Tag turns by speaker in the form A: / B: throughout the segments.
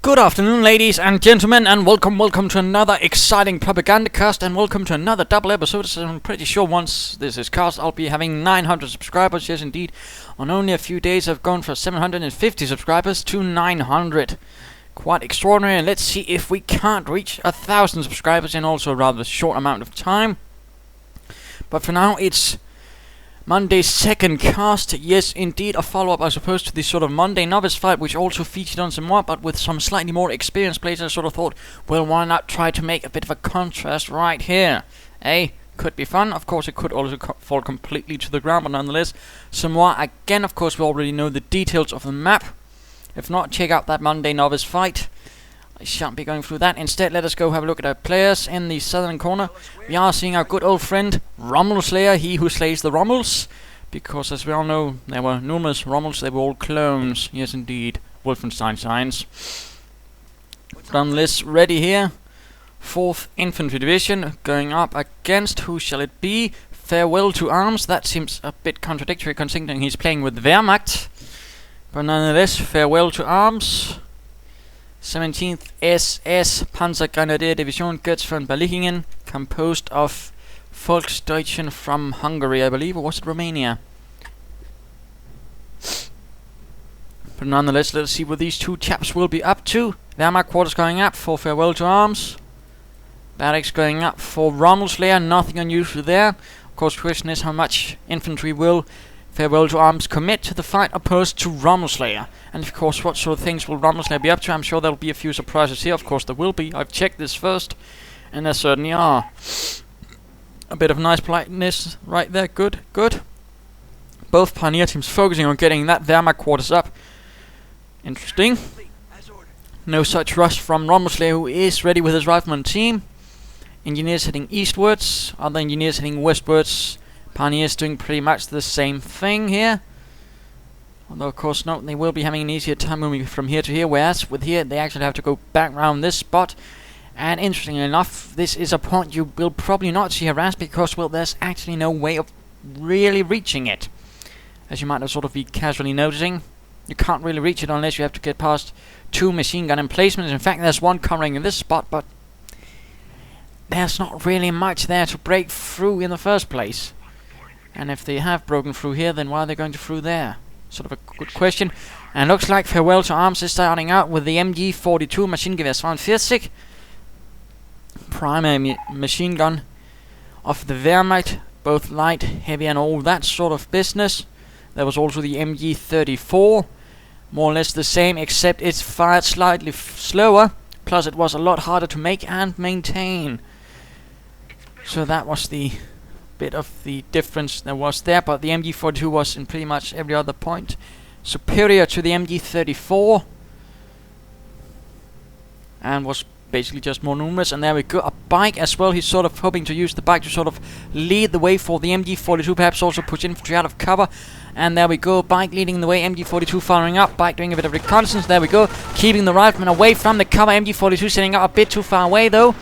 A: Good afternoon, ladies and gentlemen, and welcome to another exciting Propagandacast, and welcome to another double episode. So I'm pretty sure once this is cast, I'll be having 900 subscribers. Yes, indeed. On only a few days, I've gone from 750 subscribers to 900. Quite extraordinary, and let's see if we can't reach 1,000 subscribers in also a rather short amount of time. But for now, it's Monday's second cast. Yes, indeed, a follow-up, I suppose, to the sort of Monday novice fight, which also featured on Semois, but with some slightly more experienced players. I sort of thought, well, why not try to make a bit of a contrast right here? Could be fun. Of course, it could also fall completely to the ground, but nonetheless, Semois, again, of course, we already know the details of the map. If not, check out that Monday novice fight. I shan't be going through that. Instead, let us go have a look at our players in the southern corner. We are seeing our good old friend Rommelslayer, he who slays the Rommels. Because, as we all know, there were numerous Rommels, they were all clones. Yes, indeed. Wolfenstein signs. Nonetheless, ready here. 4th Infantry Division going up against, who shall it be? Farewell2arms. That seems a bit contradictory considering he's playing with Wehrmacht. But nonetheless, Farewell2arms. 17th SS Panzergrenadier Division gets von Berlichingen, composed of Volksdeutschen from Hungary, I believe, or was it Romania? But nonetheless, let's see what these two chaps will be up to. Wehrmacht quarters going up for Farewell2arms. Barracks going up for Rommelslayer, nothing unusual there. Of course, the question is how much infantry will Farewell2arms commit to the fight opposed to Rommelslayer. And of course, what sort of things will Rommelslayer be up to? I'm sure there'll be a few surprises here. Of course there will be. I've checked this first, and there certainly are. A bit of nice politeness right there. Good. Both pioneer teams focusing on getting that Wehrmacht quarters up. Interesting. No such rush from Rommelslayer, who is ready with his rifleman team. Engineers heading eastwards, other engineers heading westwards. Pioneers doing pretty much the same thing here. Although, of course, no, they will be having an easier time moving from here to here, whereas with here, they actually have to go back around this spot. And interestingly enough, this is a point you will probably not see harassed because, well, there's actually no way of really reaching it. As you might have sort of be casually noticing, you can't really reach it unless you have to get past 2 machine gun emplacements. In fact, there's one covering in this spot, but there's not really much there to break through in the first place. And if they have broken through here, then why are they going to through there? Sort of a good question. And looks like Farewell2arms is starting out with the MG42 machine gewehr 42. Primary machine gun of the Wehrmacht, both light, heavy and all that sort of business. There was also the MG34, more or less the same, except it's fired slightly slower, plus it was a lot harder to make and maintain. So that was the bit of the difference there was there, but the MG42 was in pretty much every other point superior to the MG34 and was basically just more numerous. And there we go, a bike as well. He's sort of hoping to use the bike to sort of lead the way for the MG42, perhaps also push infantry out of cover. And there we go, bike leading the way, MG42 firing up, bike doing a bit of reconnaissance. There we go, keeping the rifleman away from the cover. MG42 sitting up a bit too far away though.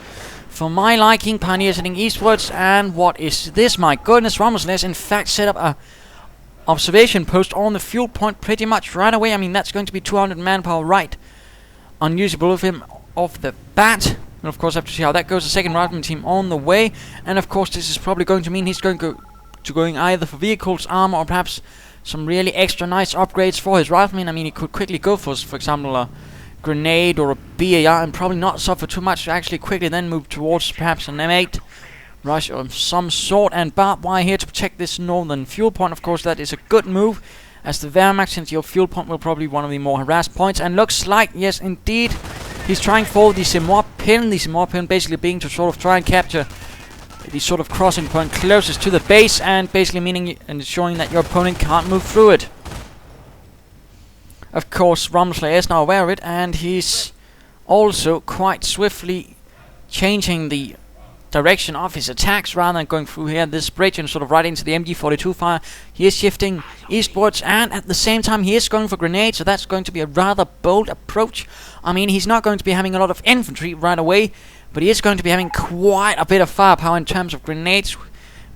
A: For my liking, pioneers heading eastwards. And what is this? My goodness, Rommelslayer in fact set up a observation post on the fuel point pretty much right away. I mean, that's going to be 200 manpower right unusable of him off the bat. And of course, have to see how that goes. The second rifleman team on the way. And of course, this is probably going to mean he's going either for vehicles, armor, or perhaps some really extra nice upgrades for his riflemen. I mean, he could quickly go for example, a grenade or a BAR and probably not suffer too much to actually quickly then move towards perhaps an M8 rush of some sort. And barbed wire here to protect this northern fuel point. Of course, that is a good move, as the Wehrmacht, since your fuel point will probably be one of the more harassed points. And looks like, yes indeed, he's trying for the Semois pin. The Semois pin basically being to sort of try and capture the sort of crossing point closest to the base, and basically meaning and ensuring that your opponent can't move through it. Of course, Rommelslayer is now aware of it, and he's also quite swiftly changing the direction of his attacks rather than going through here this bridge and sort of right into the MG42 fire. He is shifting eastwards, and at the same time he is going for grenades, so that's going to be a rather bold approach. I mean, he's not going to be having a lot of infantry right away, but he is going to be having quite a bit of firepower in terms of grenades,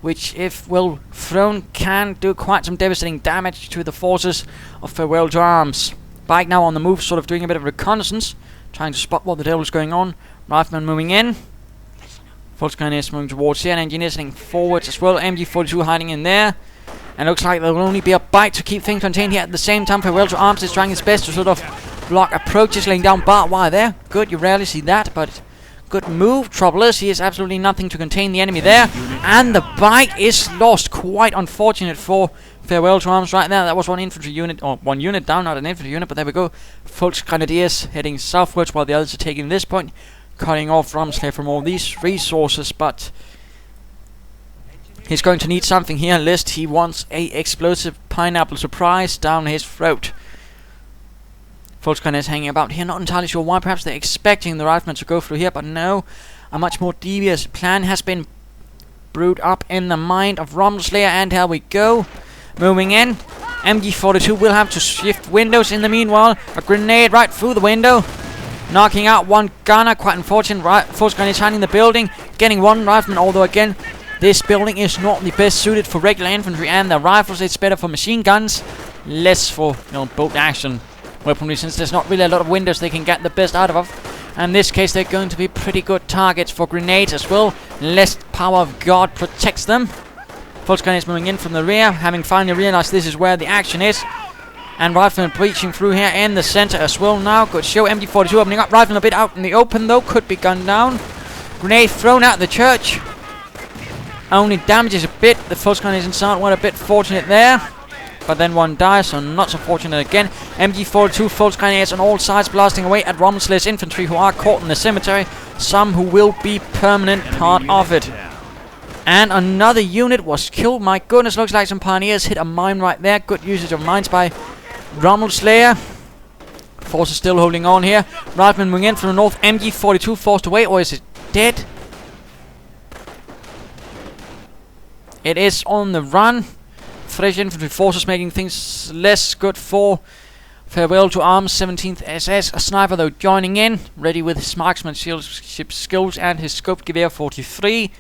A: which, if well thrown, can do quite some devastating damage to the forces of Farewell2arms. Bike now on the move, sort of doing a bit of reconnaissance trying to spot what the devil is going on. Rifleman moving in. Volkskandiers moving towards here, and engineers heading forwards as well. MG42 hiding in there. And looks like there will only be a bite to keep things contained here at the same time. Farewell2arms is trying his best to sort of block approaches, laying down barbed wire there. Good, you rarely see that, but good move. Trouble is, he has absolutely nothing to contain the enemy there. And the bite is lost. Quite unfortunate for Farewell2arms right there. That was one infantry unit, or one unit down, not an infantry unit, but there we go. Volksgrenadiers heading southwards while the others are taking this point, cutting off Rommelslayer from all these resources, but he's going to need something here, lest he wants a explosive pineapple surprise down his throat. Volksgrenadiers hanging about here, not entirely sure why. Perhaps they're expecting the riflemen to go through here, but no. A much more devious plan has been brewed up in the mind of Rommelslayer, and here we go. Moving in. MG42 will have to shift windows in the meanwhile. A grenade right through the window, knocking out one gunner. Quite unfortunate. Volksgrenadiers hiding the building, getting one rifleman, although again, this building is not the best suited for regular infantry and their rifles. It's better for machine guns, less for, bolt action weaponry, since there's not really a lot of windows they can get the best out of. And in this case, they're going to be pretty good targets for grenades as well, lest power of God protects them. Volksgrenadiers moving in from the rear, having finally realized this is where the action is. And riflemen breaching through here in the center as well now. Good show. MG42 opening up. Rifleman a bit out in the open though. Could be gunned down. Grenade thrown out the church. Only damages a bit. The Volksgrenadiers inside were a bit fortunate there. But then one dies, so not so fortunate again. MG42 Volksgrenadiers on all sides blasting away at Rommelslayer's infantry who are caught in the cemetery. Some who will be permanent part of it. And another unit was killed. My goodness, looks like some pioneers hit a mine right there. Good usage of mines by Rommelslayer. Forces still holding on here. Rifleman moving in from the north. MG42 forced away, or is it dead? It is on the run. Fresh infantry forces making things less good for Farewell2arms. 17th SS. A sniper though joining in, ready with his marksmanship skills and his scoped Gewehr 43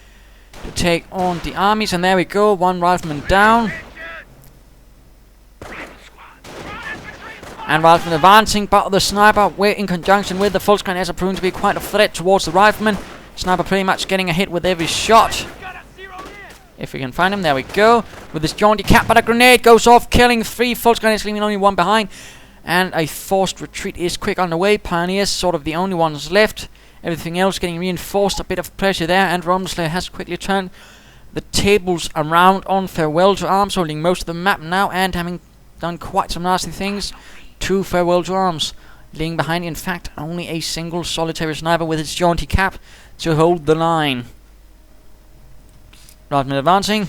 A: to take on the armies. And there we go, one rifleman down. And rifleman advancing, but the sniper, in conjunction with the Volksgrenadiers, are proven to be quite a threat towards the rifleman. Sniper pretty much getting a hit with every shot. If we can find him, there we go. With his jaunty cap, but a grenade goes off, killing 3 Volksgrenadiers, leaving only one behind. And a forced retreat is quick underway. Pioneers sort of the only ones left. Everything else getting reinforced. A bit of pressure there, and Rommelslayer has quickly turned the tables around on Farewell2arms, holding most of the map now, and having done quite some nasty things to Farewell2arms. Leaving behind, in fact, only a single solitary sniper with his jaunty cap to hold the line. Rifleman advancing.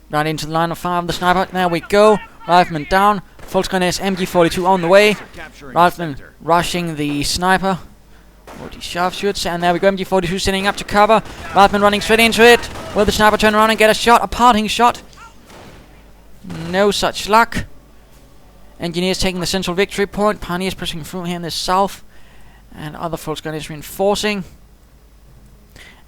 A: Right into the line of fire of the sniper. There we go. Rifleman down. Volksgrenadiers MG42 on the way. Rifleman rushing the sniper. 40 sharpshoots, and there we go. MG42 sitting up to cover. Rifleman running straight into it. Will the sniper turn around and get a shot? A parting shot? No such luck. Engineers taking the central victory point. Pioneers pushing through here in the south. And other Volksgrenadiers reinforcing.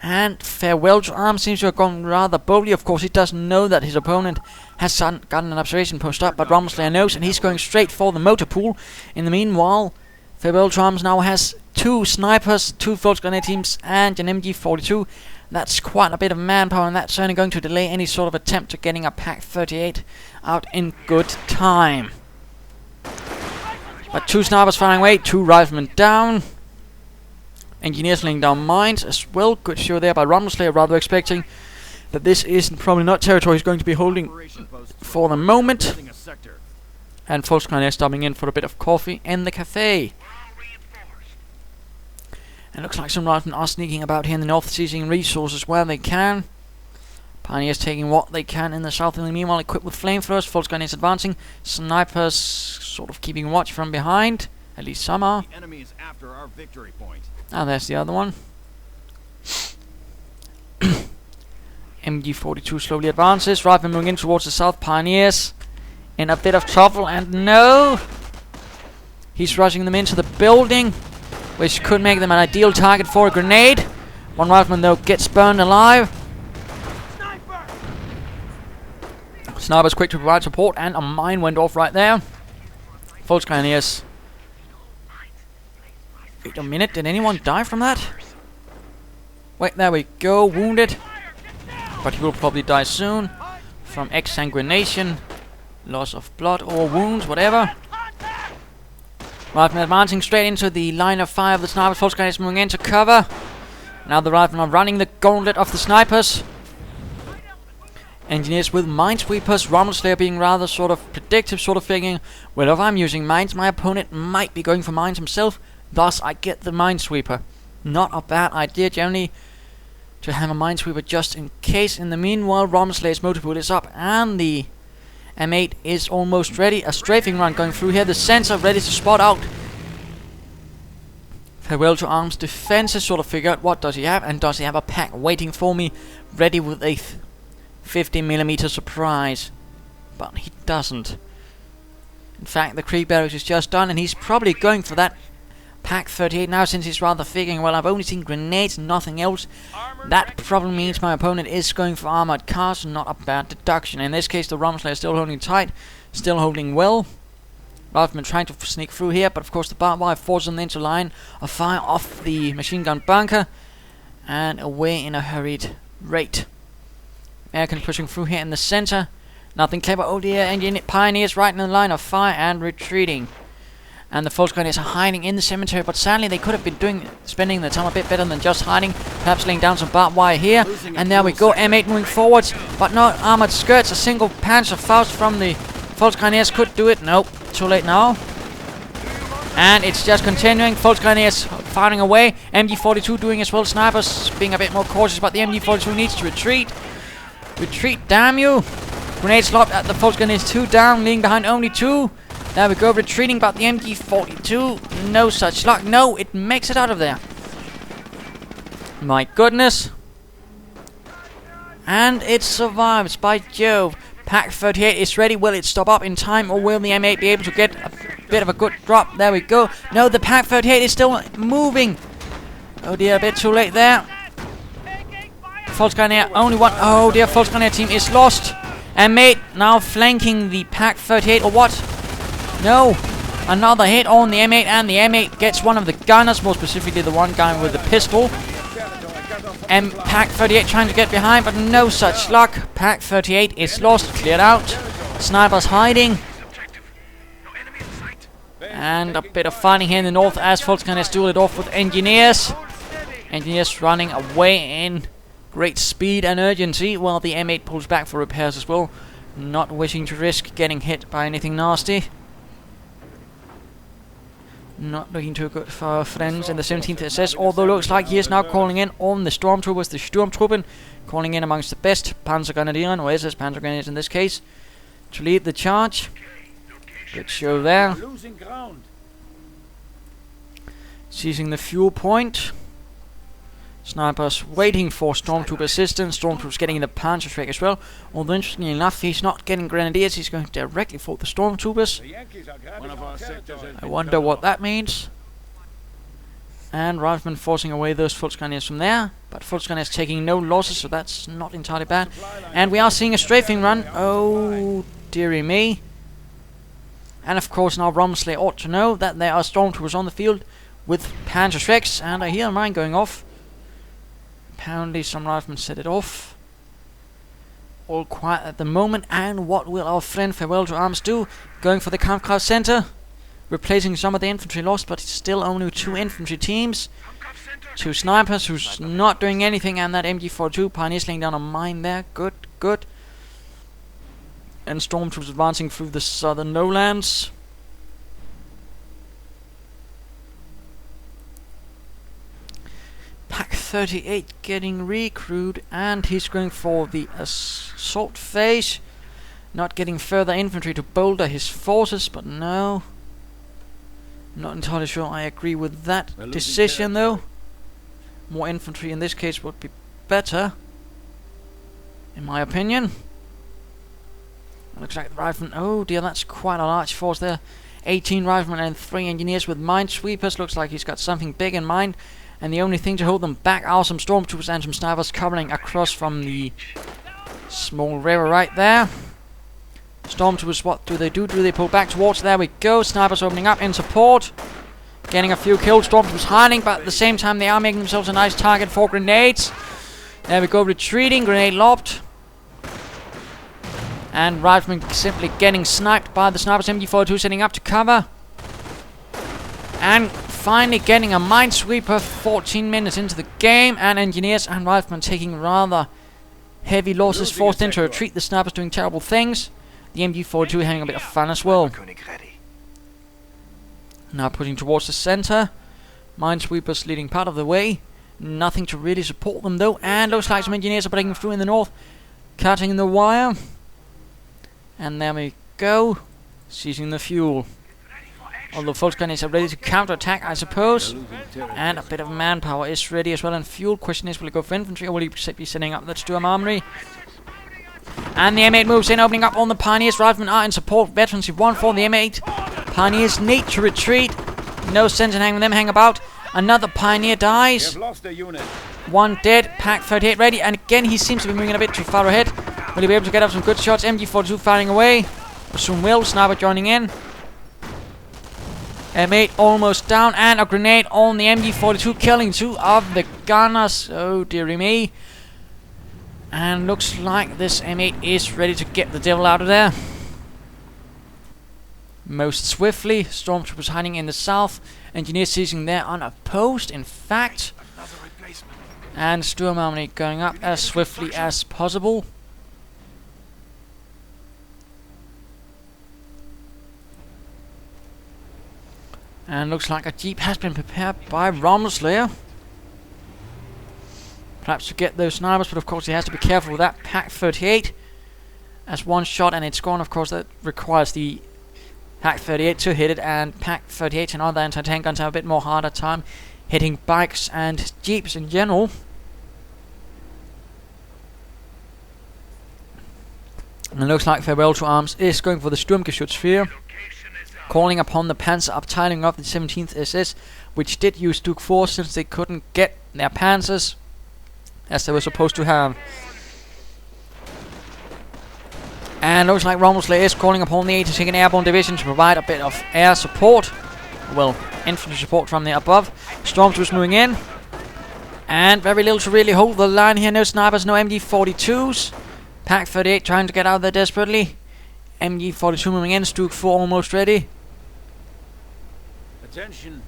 A: And Farewell2arms seems to have gone rather boldly. Of course, he doesn't know that his opponent has gotten an observation post up, but Rommelslayer knows, and he's going straight for the motor pool. In the meanwhile, Farewell2arms now has 2 snipers, 2 Volksgrenadier teams, and an MG42. That's quite a bit of manpower, and that's certainly going to delay any sort of attempt to getting a Pack 38 out in good time. But 2 snipers firing away, 2 riflemen down. Engineers laying down mines as well. Good show there by Rommelslayer, rather expecting that this is probably not territory he's going to be holding for the moment. And Volksgrenadiers stopping in for a bit of coffee in the cafe. And looks like some riflemen are sneaking about here in the north, seizing resources where they can. Pioneers taking what they can in the south, in the meanwhile equipped with flamethrowers. Volksgrenadiers advancing. Snipers sort of keeping watch from behind. At least some are.
B: The enemy is after our victory point.
A: Ah, there's the other one. MG42 slowly advances. Riflemen moving in towards the south. Pioneers in a bit of trouble, and no! He's rushing them into the building, which could make them an ideal target for a grenade. One rifleman, though, gets burned alive. Sniper's quick to provide support, and a mine went off right there. Volksgrenadiers Wait a minute, did anyone die from that? Wait, there we go, wounded. But he will probably die soon. From exsanguination, loss of blood or wounds, whatever. Riflemen advancing straight into the line of fire of the snipers. Volksgrenadiers moving into cover. Now the riflemen are running the gauntlet of the snipers. Engineers with minesweepers. Rommelslayer being rather sort of predictive, sort of thinking, well, if I'm using mines, my opponent might be going for mines himself. Thus, I get the minesweeper. Not a bad idea, generally, to have a minesweeper just in case. In the meanwhile, Rommelslayer's motor pool is up, and the M8 is almost ready. A strafing run going through here. The sensor ready to spot out Farewell2arms defenses, sort of figure out what does he have, and does he have a pack waiting for me, ready with a 50mm surprise. But he doesn't. In fact, the creep barracks is just done, and he's probably going for that pack 38 now, since he's rather figuring, well, I've only seen grenades, nothing else. That probably means my opponent is going for armored cars. Not a bad deduction. In this case, the Rommelslayer is still holding tight, still holding well. Riflemen trying to sneak through here, but of course the barbed wire forces them into line of fire off the machine gun bunker and away in a hurried rate. American pushing through here in the center. Nothing clever. Oh dear, engine pioneers right in the line of fire and retreating. And the Volksgrenadiers are hiding in the cemetery, but sadly they could have been spending their time a bit better than just hiding. Perhaps laying down some barbed wire here. And there we go, M8 moving forwards, but not armored skirts. A single Panzerfaust from the Volksgrenadiers could do it. Nope, too late now. And it's just continuing. Volksgrenadiers firing away. MG42 doing as well. Snipers being a bit more cautious, but the MG42 needs to retreat. Retreat, damn you! Grenades lobbed at the Volksgrenadiers, 2 down, leaving behind only 2. There we go, retreating, but the MG42, no such luck. No, it makes it out of there. My goodness. And it survives, by Jove. Pack 38 is ready. Will it stop up in time, or will the M8 be able to get a bit of a good drop? There we go. No, the Pack 38 is still moving. Oh dear, a bit too late there. Volksgrenadier only one. Oh dear, Volksgrenadier team is lost. M8 now flanking the Pack 38, or what? No, another hit on the M8, and the M8 gets one of the gunners, more specifically the one guy with the pistol. Pack 38 trying to get behind, but no such luck. Pack 38 is lost, cleared out. Snipers hiding. And a bit of fighting here in the north as Volksgrenadiers duel it off with engineers. Engineers running away in great speed and urgency, while the M8 pulls back for repairs as well, not wishing to risk getting hit by anything nasty. Not looking too good for our friends in the 17th SS, although looks like he is now calling in on the Stormtroopers, the Sturmtruppen, calling in amongst the best Panzergrenadieren, or SS Panzergrenadiers in this case, to lead the charge. Good show there. Seizing the fuel point. Snipers waiting for Stormtrooper assistance. Stormtroopers getting in the Panzerschreck as well. Although interestingly enough, he's not getting Grenadiers, he's going directly for the Stormtroopers. I wonder what that means. And Riflemen forcing away those Volksgrenadiers from there. But Volksgrenadiers taking no losses, so that's not entirely bad. And we are seeing a strafing run. Oh, dearie me. And of course now Rommelslayer ought to know that there are Stormtroopers on the field with Panzerschrecks. And I hear mine going off. Apparently some riflemen set it off. All quiet at the moment. And what will our friend Farewell2arms do? Going for the Kampfkraft Center. Replacing some of the infantry lost, but it's still only 2 infantry teams. 2 snipers who's not doing anything, and that MG42 Pioneers laying down a mine there. Good, good. And Stormtroopers advancing through the southern lowlands. Pack 38 getting recruited, and he's going for the assault phase. Not getting further infantry to bolster his forces, but no. Not entirely sure I agree with that decision though. More infantry in this case would be better, in my opinion. Looks like the riflemen. Oh dear, that's quite a large force there. 18 riflemen and 3 engineers with minesweepers. Looks like he's got something big in mind. And the only thing to hold them back are some Stormtroopers and some snipers covering across from the small river right there. Stormtroopers, what do? Do they pull back towards? There we go. Snipers opening up in support. Getting a few kills. Stormtroopers hiding, but at the same time they are making themselves a nice target for grenades. There we go, retreating. Grenade lobbed. And Rifleman simply getting sniped by the snipers. MG42 setting up to cover. And finally getting a minesweeper 14 minutes into the game. And Engineers and Riflemen taking rather heavy losses, forced into retreat. The snipers doing terrible things. The MG42 having a bit of fun as well. Now pushing towards the center. Minesweepers leading part of the way. Nothing to really support them though. And looks like some engineers are breaking through in the north. Cutting the wire. And there we go. Seizing the fuel. Although Volkswagen are ready to counter-attack, I suppose. And a bit of manpower is ready as well. And fuel. Question is, will he go for infantry or will he be setting up the Sturm Armory? And the M8 moves in, opening up on the Pioneers. Riflemen are in support. Veterans have won for the M8. Pioneers need to retreat. No sense in having them hang about. Another Pioneer dies. One dead. Pack 38 ready. And again, he seems to be moving a bit too far ahead. Will he be able to get up some good shots? MG42 firing away. Soon will. Sniper joining in. M8 almost down. And a grenade on the MG42, killing 2 of the gunners. Oh, dearie me. And looks like this M8 is ready to get the devil out of there. Most swiftly. Stormtroopers hiding in the south. Engineers seizing there on a post, in fact. And Sturm Armory going up as swiftly as possible. And looks like a jeep has been prepared by Rommelslayer. Perhaps to get those snipers, but of course he has to be careful with that. Pack 38 as one shot and it's gone. Of course that requires the Pack 38 to hit it, and Pack 38 and other anti-tank guns have a bit more harder time hitting bikes and jeeps in general. And it looks like Farewell2arms is going for the Sturmgeschützsphere, calling upon the Panzerabteilung of the 17th SS, which did use Duke 4 since they couldn't get their Panzers as they were supposed to have. And looks like Rommelslayer is calling upon the 82nd Airborne Division to provide a bit of air support. Well, infantry support from the above. Stormtroopers moving in. And very little to really hold the line here. No snipers, no MG42s. Pack 38 trying to get out there desperately. MG42 moving in. Duke 4 almost ready.
B: Attention.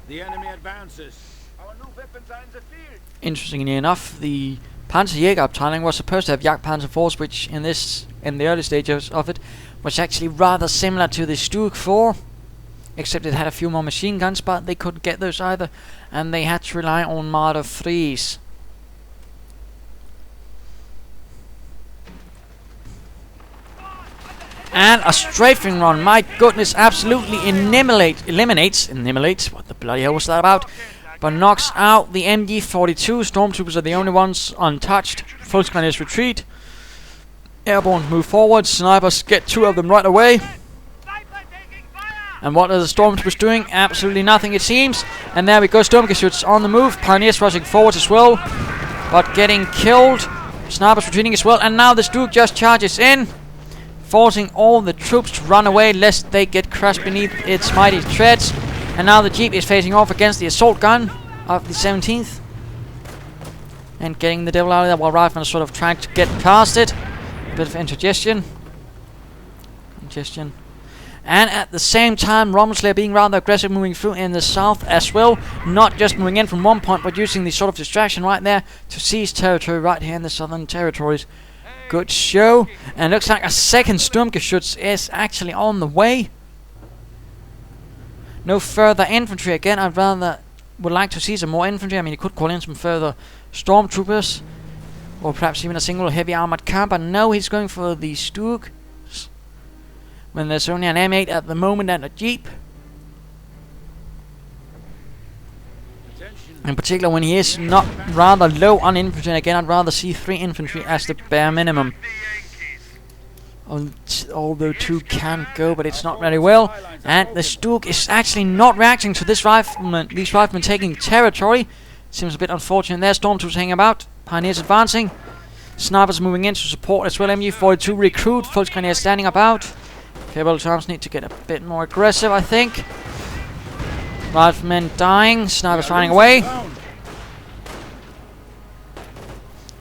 B: The enemy advances. Our new weapons are in the field.
A: Interestingly enough, the Panzerjägerabteilung was supposed to have Jagdpanzer Force, which in the early stages of it was actually rather similar to the Duke 4, except it had a few more machine guns, but they couldn't get those either, and they had to rely on Marder 3s. And a strafing run, my goodness, absolutely eliminates, what the bloody hell was that about? But knocks out the MG42. Stormtroopers are the only ones untouched. Volkswagen retreat. Airborne move forward. Snipers get 2 of them right away. And what are the Stormtroopers doing? Absolutely nothing, it seems. And there we go. Sturmgeschütz on the move. Pioneers rushing forward as well, but getting killed. Snipers retreating as well. And now the Duke just charges in, forcing all the troops to run away lest they get crushed beneath its mighty treads. And now the jeep is facing off against the assault gun of the 17th. And getting the devil out of there while Riflemen are sort of trying to get past it. A bit of indigestion. And at the same time, Rommelslayer being rather aggressive, moving through in the south as well. Not just moving in from one point, but using the sort of distraction right there to seize territory right here in the southern territories. Good show. And it looks like a second Sturmgeschütz is actually on the way. No further infantry again. Would like to see some more infantry. I mean, you could call in some further stormtroopers, or perhaps even a single heavy armored car, but no, he's going for the Duke. When there's only an M8 at the moment and a jeep. In particular, when he is not rather low on infantry, and again, I'd rather see 3 infantry as the bare minimum. Although 2 can go, but it's not very well. And the Duke is actually not reacting to these riflemen taking territory. Seems a bit unfortunate there. Stormtroopers hanging about. Pioneers advancing. Snipers moving in to support as well. MG42 recruit. Volkswagen standing about. Farewell2arms need to get a bit more aggressive, I think. Riflemen dying, snipers running away.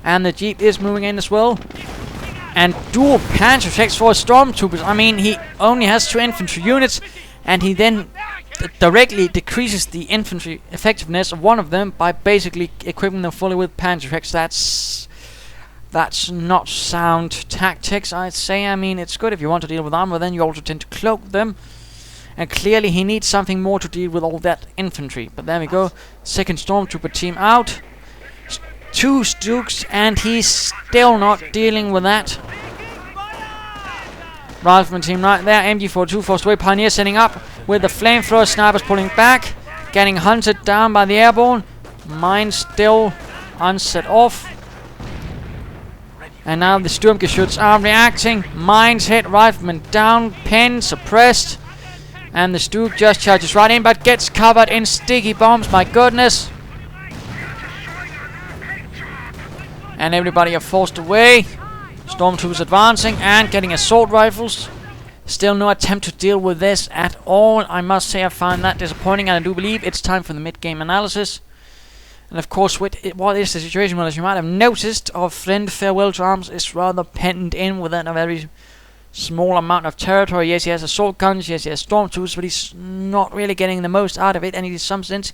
A: And the jeep is moving in as well. And dual panzer attacks for stormtroopers. I mean, he only has 2 infantry units, and he then directly decreases the infantry effectiveness of one of them by basically equipping them fully with panzer attacks. That's not sound tactics, I'd say. I mean, it's good if you want to deal with armor, then you also tend to cloak them. And clearly he needs something more to deal with all that infantry. But there we go. Second stormtrooper team out. 2 Stooks, and he's still not dealing with that. Rifleman team right there. MG42 forced away. Pioneer setting up with the flamethrower. Snipers pulling back. Getting hunted down by the airborne. Mine still unset off. And now the Sturmgeschütz are reacting. Mines hit. Rifleman down. Pin suppressed. And the Stook just charges right in, but gets covered in sticky bombs. My goodness. And everybody are forced away. Stormtroopers advancing and getting assault rifles. Still no attempt to deal with this at all. I must say I find that disappointing, and I do believe it's time for the mid-game analysis. And of course, what is the situation? Well, as you might have noticed, our friend Farewell2arms is rather penned in within a very small amount of territory. Yes, he has assault guns, yes, he has stormtroopers, but he's not really getting the most out of it, and in some sense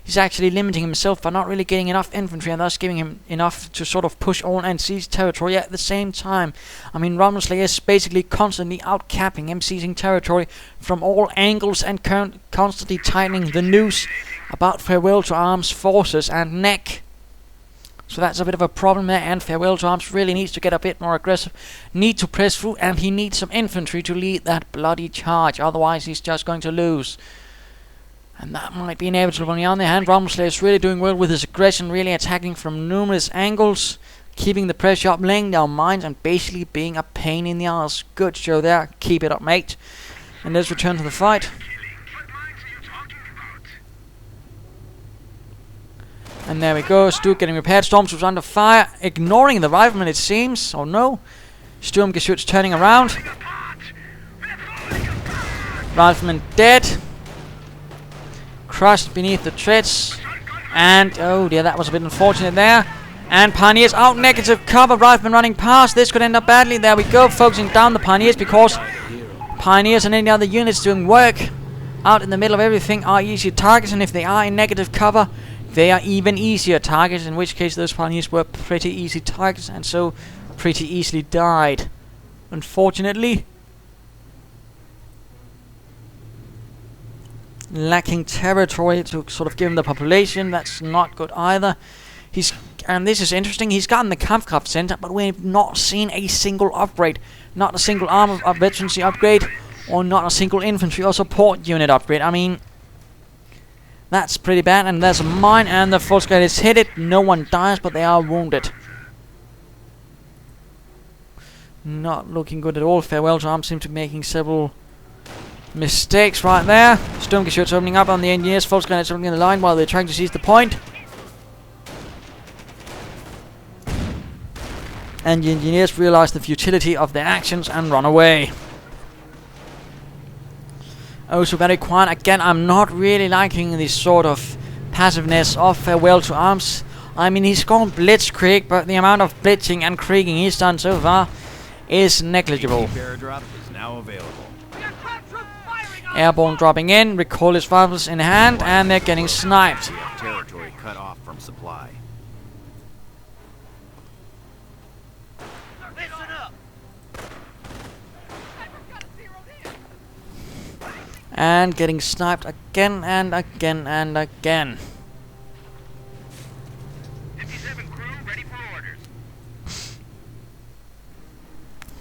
A: he's actually limiting himself by not really getting enough infantry, and thus giving him enough to sort of push on and seize territory at the same time. I mean, Rommelslayer is basically constantly outcapping him, seizing territory from all angles, and constantly tightening the noose about Farewell2arms' forces and neck. So that's a bit of a problem there, and Farewell2arms really needs to get a bit more aggressive, need to press through, and he needs some infantry to lead that bloody charge, otherwise he's just going to lose. And that might be inevitable. On the other hand, Rommelslayer is really doing well with his aggression, really attacking from numerous angles, keeping the pressure up, laying down mines, and basically being a pain in the ass. Good show there. Keep it up, mate. And let's return to the fight. And there we go. Stook getting repaired. Stormtroopers under fire, ignoring the rifleman, it seems. Oh no. Sturmgeschütz turning around. Rifleman dead. Crushed beneath the treads. And oh dear, that was a bit unfortunate there. And Pioneers out, negative cover. Rifleman running past. This could end up badly. There we go, focusing down the Pioneers, because Pioneers and any other units doing work out in the middle of everything are easy targets, and if they are in negative cover, they are even easier targets, in which case those Pioneers were pretty easy targets, and so pretty easily died, unfortunately. Lacking territory to sort of give him the population, that's not good either. And this is interesting, he's gotten the Kampfkraft Center, but we've not seen a single upgrade. Not a single armor veterancy upgrade, or not a single infantry or support unit upgrade. I mean, that's pretty bad. And there's a mine, and the full scale is hit it. No one dies, but they are wounded. Not looking good at all. Farewell2arms seem to be making several mistakes right there. Sturmgeschütz opening up on the engineers. Full scale is opening the line while they're trying to seize the point. And the engineers realize the futility of their actions and run away. Oh, so very quiet. Again, I'm not really liking this sort of passiveness of Farewell2arms. I mean, he's gone blitzkrieg, but the amount of blitzing and krieging he's done so far is negligible.
B: Airdrop is now available.
A: Airborne dropping in, recoilless rifles in hand, and they're getting sniped.
B: Territory cut off from supply.
A: And getting sniped again and again and again.
B: 57 crew ready for orders.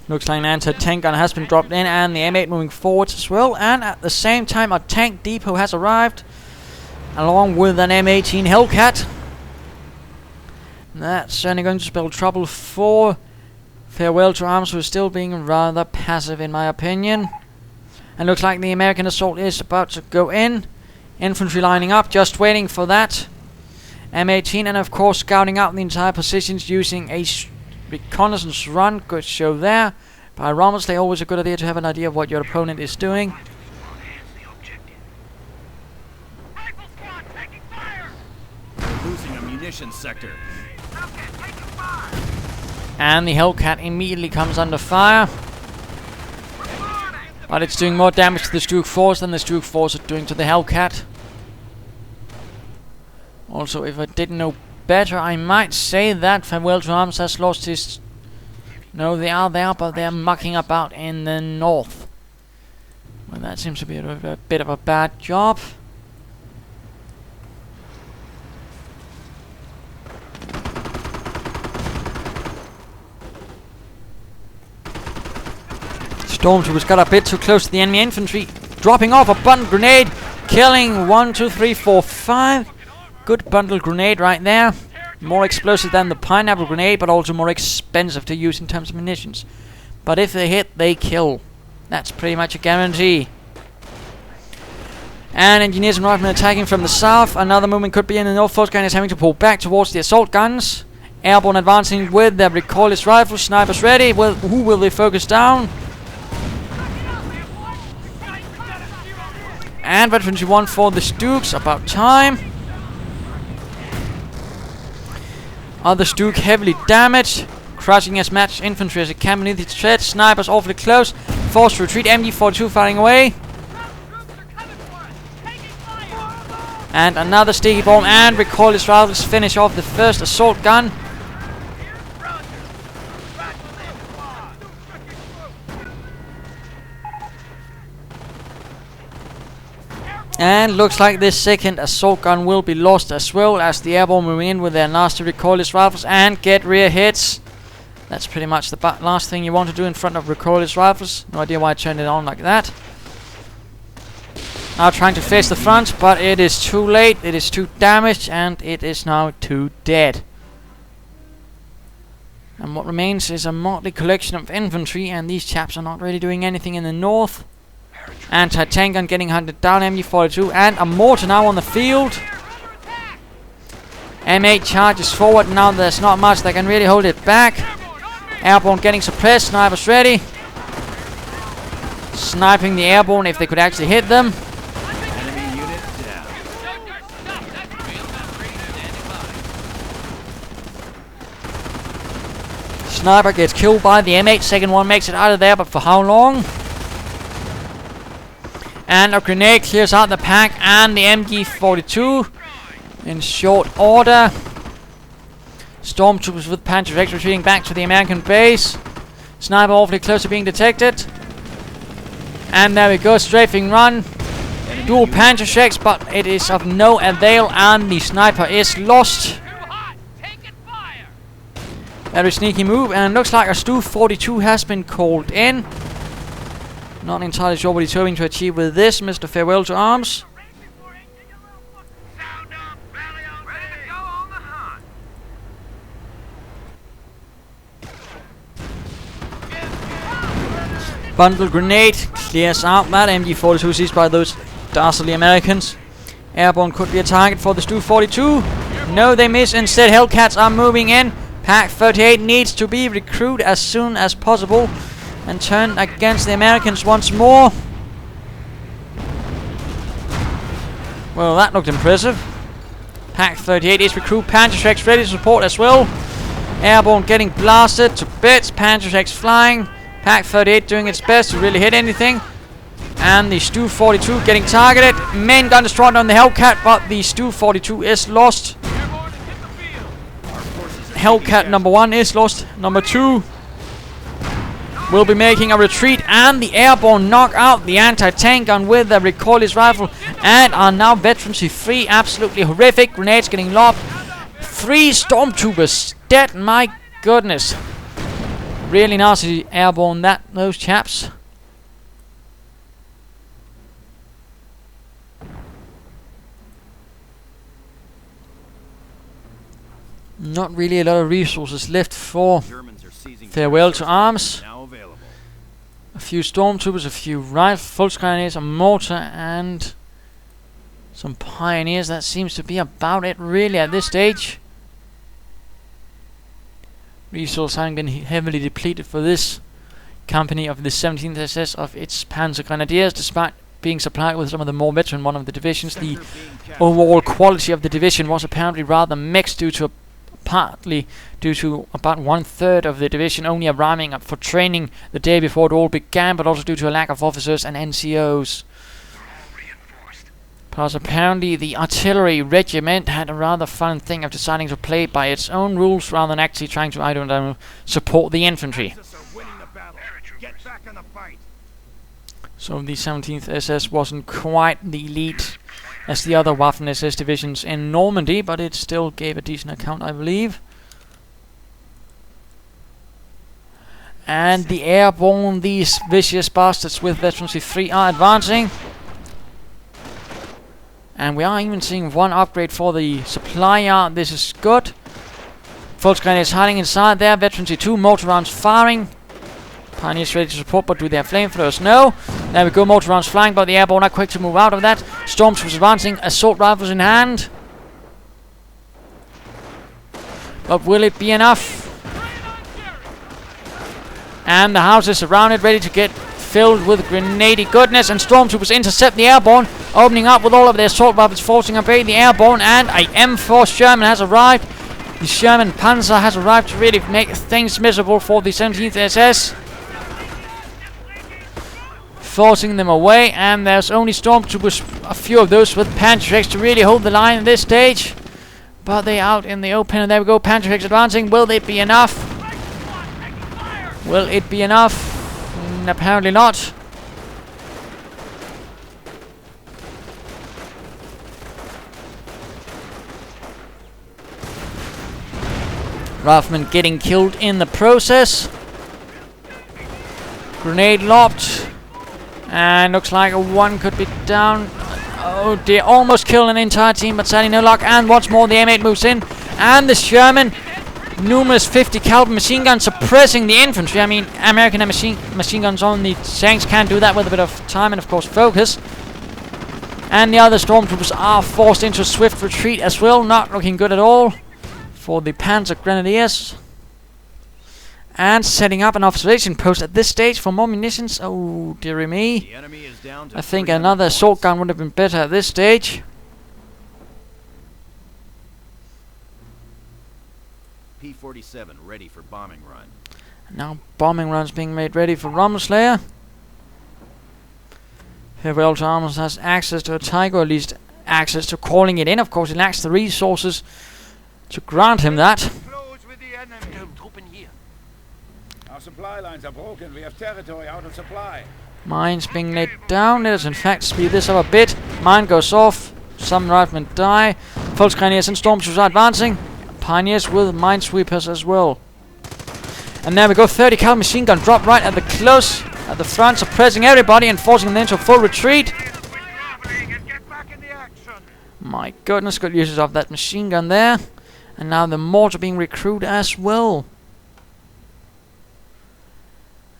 A: Looks like an anti-tank gun has been dropped in, and the M8 moving forwards as well. And at the same time, a tank depot has arrived, along with an M18 Hellcat. That's certainly going to spell trouble for Farewell2arms, who is still being rather passive in my opinion. And looks like the American assault is about to go in. Infantry lining up, just waiting for that. M18, and of course scouting out the entire positions using a reconnaissance run. Good show there by Rommelslayer. Always a good idea to have an idea of what your opponent is doing.
B: losing a munitions sector.
A: And the Hellcat immediately comes under fire. But it's doing more damage to the Strook Force than the Strook Force are doing to the Hellcat. Also, if I didn't know better, I might say that Farewell2arms has lost his... No, they are there, but they're mucking about in the north. Well, that seems to be a bit of a bad job. Stormtroopers got a bit too close to the enemy infantry, dropping off a bundle grenade, killing 1, 2, 3, 4, 5. Good bundle grenade right there. More explosive than the pineapple grenade, but also more expensive to use in terms of munitions. But if they hit, they kill. That's pretty much a guarantee. And engineers and riflemen attacking from the south. Another movement could be in the north. Force gun is having to pull back towards the assault guns. Airborne advancing with their recoilless rifles. Snipers ready. Well, who will they focus down? And Infantry 1 for the Stooks. About time. Other Stook heavily damaged. Crushing as much infantry as it can beneath its tread. Snipers awfully close. Forced to retreat. MG42 firing away. And another sticky bomb and recoilless rifles finish off the first assault gun. And looks like this second assault gun will be lost as well, as the airborne move in with their nasty recoilless rifles and get rear hits. That's pretty much the last thing you want to do in front of recoilless rifles. No idea why I turned it on like that. Now trying to face the front, but it is too late. It is too damaged, and it is now too dead. And what remains is a motley collection of infantry, and these chaps are not really doing anything in the north. Anti-tank gun getting hunted down, MG42, and a mortar now on the field. M8 charges forward. Now there's not much that can really hold it back. Airborne getting suppressed. Snipers ready. Sniping the airborne if they could actually hit them.
B: Enemy unit down.
A: Sniper gets killed by the M8. Second one makes it out of there, but for how long? And a grenade clears out the pack and the MG42 in short order. Stormtroopers with Panzer X retreating back to the American base. Sniper awfully close to being detected. And there we go, strafing run. Dual Panzer X, but it is of no avail and the sniper is lost. Very sneaky move, and looks like a Stu-42 has been called in. Not entirely sure what he's hoping to achieve with this, Mr. Farewell2arms. Bundle grenade clears out that MG42 seized by those dastardly Americans. Airborne could be a target for the Stu-42. No, they miss. Instead, Hellcats are moving in. Pack 38 needs to be recruited as soon as possible and turn against the Americans once more. Well, that looked impressive. Pack 38 is recruit. Panzer X ready to support as well. Airborne getting blasted to bits. Panzer X flying. Pack 38 doing its best to really hit anything. And the Stu-42 getting targeted. Main gun destroyed on the Hellcat, but the Stu-42 is lost. Hellcat number 1 is lost. Number 2 will be making a retreat, and the airborne knock out the anti-tank gun with the recoilless rifle and are now veterancy free. Absolutely horrific. Grenades getting lobbed. 3 stormtroopers dead. My goodness. Really nasty airborne, those chaps. Not really a lot of resources left for Farewell2arms. A few stormtroopers, a few rifles, grenadiers, a mortar, and some pioneers. That seems to be about it, really, at this stage. Resources having been heavily depleted for this company of the 17th SS of its Panzer Grenadiers, despite being supplied with some of the more veteran one of the divisions. The overall quality of the division was apparently rather mixed partly due to about 1/3 of the division only arriving up for training the day before it all began, but also due to a lack of officers and NCOs. Plus, apparently the artillery regiment had a rather fun thing of deciding to play by its own rules rather than actually trying to, I don't know, support the infantry. So the 17th SS wasn't quite the elite as the other Waffen SS divisions in Normandy, but it still gave a decent account, I believe. And the airborne, these vicious bastards with Veterancy 3 are advancing. And we are even seeing one upgrade for the supply yard. This is good. Volksgrenadiers is hiding inside there. Veterancy 2, mortar rounds firing. Pioneers ready to support, but do they have flamethrowers? No. There we go, mortar rounds flying, but the airborne are quick to move out of that. Stormtroopers advancing, assault rifles in hand. But will it be enough? And the house is surrounded, ready to get filled with grenade goodness, and stormtroopers intercept the airborne, opening up with all of their assault rifles, forcing obey the airborne, and a M4 Sherman has arrived. The Sherman Panzer has arrived to really make things miserable for the 17th SS. Forcing them away, and there's only stormtroopers, a few of those with Panzerix to really hold the line at this stage. But they're out in the open, and there we go, Panzerix advancing. Will it be enough? Will it be enough? Apparently not. Rifleman getting killed in the process. Grenade lobbed. And looks like one could be down. Oh dear, almost killed an entire team, but sadly no luck. And once more the M8 moves in. And the Sherman, numerous 50 caliber machine guns suppressing the infantry. I mean, American machine guns on the tanks can do that with a bit of time and of course focus. And the other stormtroopers are forced into a swift retreat as well. Not looking good at all for the Panzer Grenadiers. And setting up an observation post at this stage for more munitions. Oh, dearie me. I think another assault gun would have been better at this stage.
B: P-47 ready for bombing run.
A: Now bombing runs being made ready for Rommelslayer. Farewell2arms has access to a Tiger, or at least access to calling it in. Of course, he lacks the resources to grant him that.
B: Our supply lines are broken. We have territory out of supply.
A: Mines being laid down. Let us in fact speed this up a bit. Mine goes off. Some riflemen die. Volksgrenadiers and stormtroopers are advancing. Pioneers with minesweepers as well. And there we go. 30 cal machine gun drop right at the front, suppressing everybody and forcing them into a full retreat. My goodness, good uses of that machine gun there. And now the mortar being recruited as well.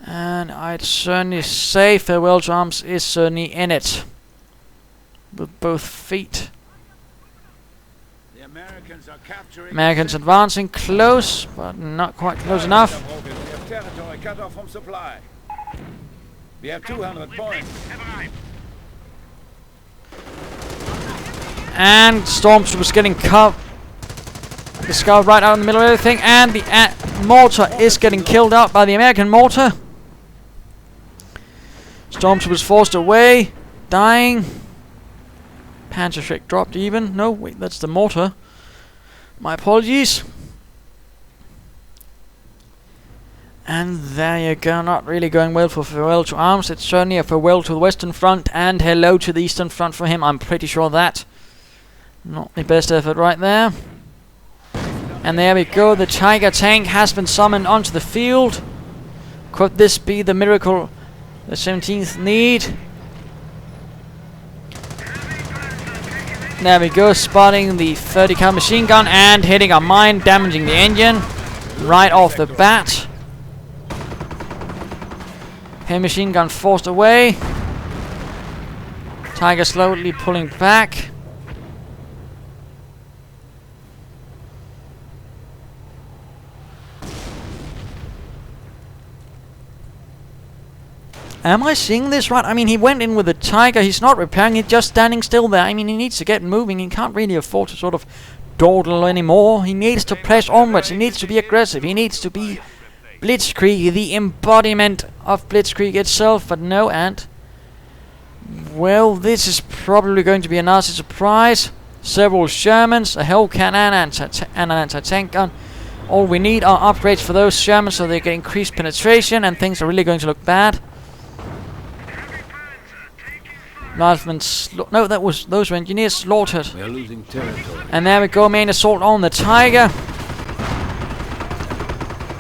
A: And I'd certainly say Farewell2arms is certainly in it. With both feet.
B: The Americans are capturing.
A: Americans advancing close, but not quite close enough.
B: We have territory cut off from supply. We have 200 points.
A: And stormtroopers getting cut. The skull right out in the middle of everything, and the mortar is getting killed out by the American mortar. Stormtroopers forced away, dying. Panzerschreck dropped even. No, wait, that's the mortar. My apologies. And there you go, not really going well for Farewell2arms. It's certainly a farewell to the Western Front and hello to the Eastern Front for him, I'm pretty sure that. Not the best effort right there. And there we go, the Tiger tank has been summoned onto the field. Could this be the miracle the 17th need? There we go, spotting the 30 cal machine gun and hitting a mine, damaging the engine right off the bat. Heavy machine gun forced away. Tiger slowly pulling back. Am I seeing this right? I mean, he went in with the Tiger. He's not repairing it, just standing still there. I mean, he needs to get moving. He can't really afford to sort of dawdle anymore. He needs to press onwards. He needs to be aggressive. He needs to be blitzkrieg, the embodiment of blitzkrieg itself. But no, and... well, this is probably going to be a nasty surprise. Several Shermans, a Hell Cannon, and an anti-tank gun. All we need are upgrades for those Shermans so they get increased penetration, and things are really going to look bad. No, those were engineers slaughtered.
B: We are losing territory.
A: And there we go, main assault on the Tiger.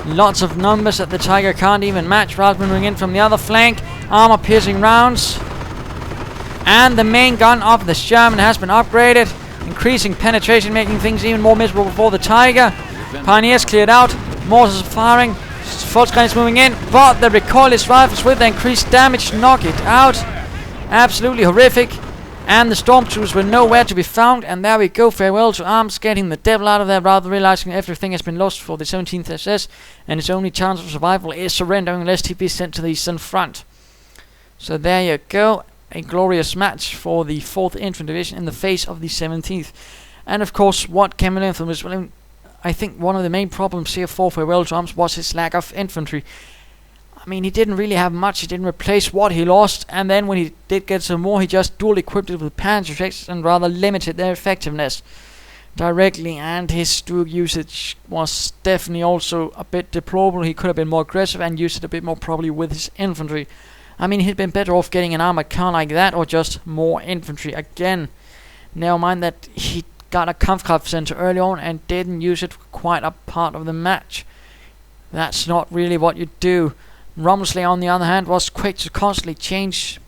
A: Lots of numbers that the Tiger can't even match. Rasmus moving in from the other flank. Armor-piercing rounds. And the main gun of the Sherman has been upgraded, increasing penetration, making things even more miserable for the Tiger. Pioneers cleared out. Mortars are firing. Volkskrone is moving in, but the recoilless rifles with the increased damage knock it out. Absolutely horrific. And the stormtroopers were nowhere to be found. And there we go, Farewell to Arms, getting the devil out of there, rather realizing everything has been lost for the 17th SS, and its only chance of survival is surrendering lest he be sent to the Eastern Front. So there you go, a glorious match for the 4th Infantry Division in the face of the 17th. And of course, what can we learn from this? Well, I think one of the main problems here for Farewell to Arms was his lack of infantry. I mean, he didn't really have much. He didn't replace what he lost, and then when he did get some more, he just dual equipped it with panzer jets and rather limited their effectiveness directly, and his Sturg usage was definitely also a bit deplorable. He could have been more aggressive and used it a bit more probably with his infantry. I mean, he'd been better off getting an armored car like that or just more infantry again. Never mind that he got a Kampfkraft center early on and didn't use it for quite a part of the match. That's not really what you do. Rommelslayer, on the other hand, was quick to constantly change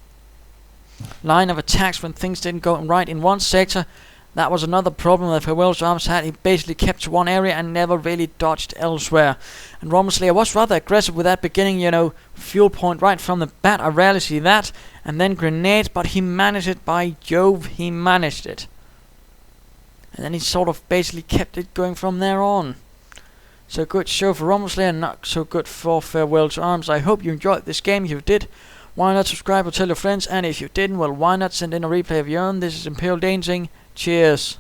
A: line of attacks when things didn't go right in one sector. That was another problem that Farewell to Arms had. He basically kept to one area and never really dodged elsewhere. And Rommelslayer was rather aggressive with that beginning, fuel point right from the bat. I rarely see that. And then grenades, but he managed it. By Jove, he managed it. And then he sort of basically kept it going from there on. So good show for Rommelslayer, not so good for Farewell to Arms. I hope you enjoyed this game. If you did, why not subscribe or tell your friends? And if you didn't, well, why not send in a replay of your own? This is Imperial Dane saying cheers.